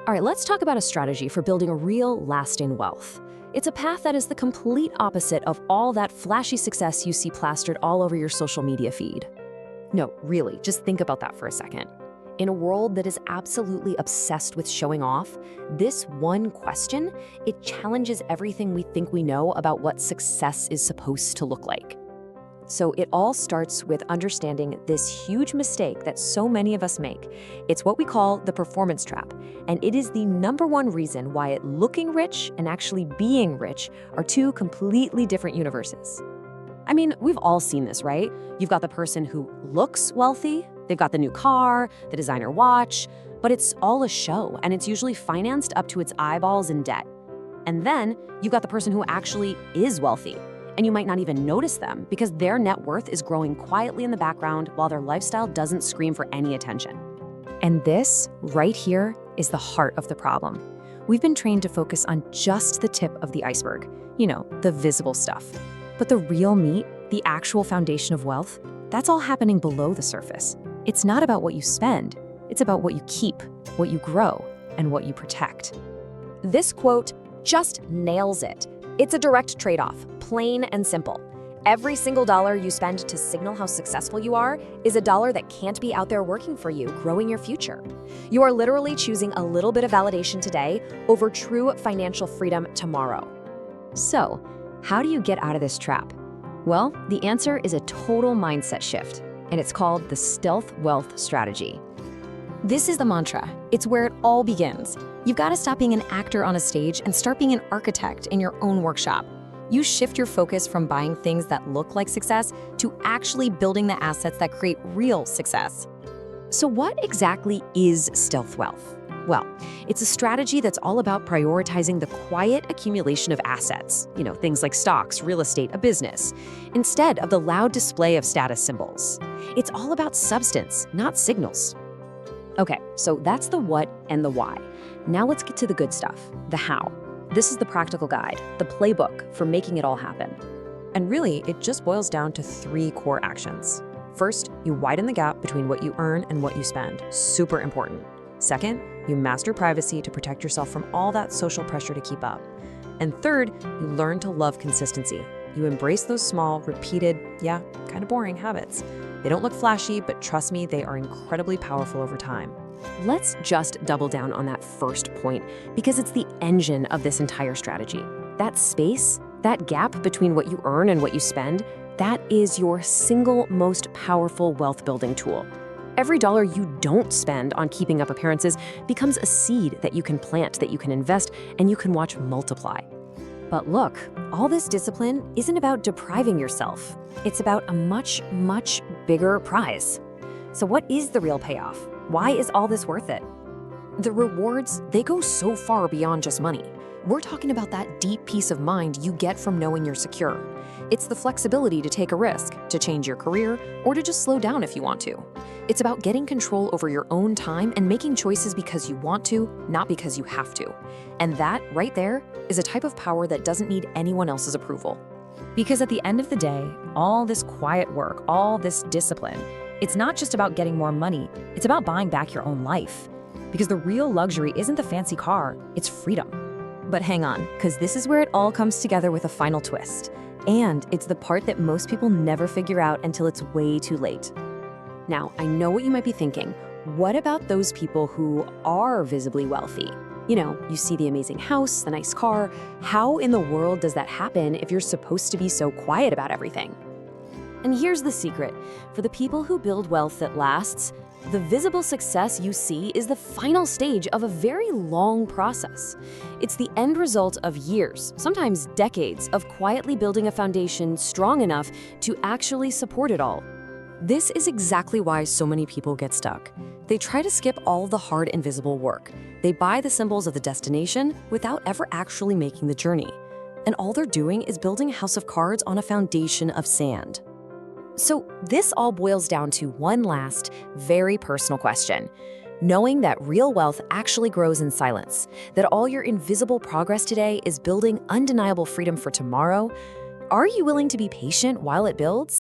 All right, let's talk about a strategy for building real, lasting wealth. It's a path that is the complete opposite of all that flashy success you see plastered all over your social media feed. No, really, just think about that for a second. In a world that is absolutely obsessed with showing off, this one question, it challenges everything we think we know about what success is supposed to look like. So it all starts with understanding this huge mistake that so many of us make. It's what we call the performance trap, and it is the #1 reason why looking rich and actually being rich are two completely different universes. I mean, we've all seen this, right? You've got the person who looks wealthy, they've got the new car, the designer watch, but it's all a show, and it's usually financed up to its eyeballs in debt. And then you've got the person who actually is wealthy, and you might not even notice them because their net worth is growing quietly in the background while their lifestyle doesn't scream for any attention. And this, right here, is the heart of the problem. We've been trained to focus on just the tip of the iceberg, the visible stuff. But the real meat, the actual foundation of wealth, that's all happening below the surface. It's not about what you spend, it's about what you keep, what you grow, and what you protect. This quote just nails it. It's a direct trade-off, plain and simple. Every single dollar you spend to signal how successful you are is a dollar that can't be out there working for you, growing your future. You are literally choosing a little bit of validation today over true financial freedom tomorrow. So, how do you get out of this trap? Well, the answer is a total mindset shift, and it's called the stealth wealth strategy. This is the mantra. It's where it all begins. You've got to stop being an actor on a stage and start being an architect in your own workshop. You shift your focus from buying things that look like success to actually building the assets that create real success. So what exactly is stealth wealth? Well, it's a strategy that's all about prioritizing the quiet accumulation of assets, things like stocks, real estate, a business, instead of the loud display of status symbols. It's all about substance, not signals. Okay, so that's the what and the why. Now let's get to the good stuff, the how. This is the practical guide, the playbook for making it all happen. And really, it just boils down to 3 core actions. First, you widen the gap between what you earn and what you spend. Super important. Second, you master privacy to protect yourself from all that social pressure to keep up. And third, you learn to love consistency. You embrace those small, repeated, kind of boring habits. They don't look flashy, but trust me, they are incredibly powerful over time. Let's just double down on that first point because it's the engine of this entire strategy. That space, that gap between what you earn and what you spend, that is your single most powerful wealth building tool. Every dollar you don't spend on keeping up appearances becomes a seed that you can plant, that you can invest, and you can watch multiply. But look, all this discipline isn't about depriving yourself. It's about a much, much bigger prize. So what is the real payoff? Why is all this worth it? The rewards, they go so far beyond just money. We're talking about that deep peace of mind you get from knowing you're secure. It's the flexibility to take a risk, to change your career, or to just slow down if you want to. It's about getting control over your own time and making choices because you want to, not because you have to. And that, right there, is a type of power that doesn't need anyone else's approval. Because at the end of the day, all this quiet work, all this discipline, it's not just about getting more money, it's about buying back your own life. Because the real luxury isn't the fancy car, it's freedom. But hang on, because this is where it all comes together with a final twist. And it's the part that most people never figure out until it's way too late. Now, I know what you might be thinking. What about those people who are visibly wealthy? You see the amazing house, the nice car. How in the world does that happen if you're supposed to be so quiet about everything? And here's the secret. For the people who build wealth that lasts, the visible success you see is the final stage of a very long process. It's the end result of years, sometimes decades, of quietly building a foundation strong enough to actually support it all. This is exactly why so many people get stuck. They try to skip all the hard, invisible work. They buy the symbols of the destination without ever actually making the journey. And all they're doing is building a house of cards on a foundation of sand. So this all boils down to one last, very personal question. Knowing that real wealth actually grows in silence, that all your invisible progress today is building undeniable freedom for tomorrow, are you willing to be patient while it builds?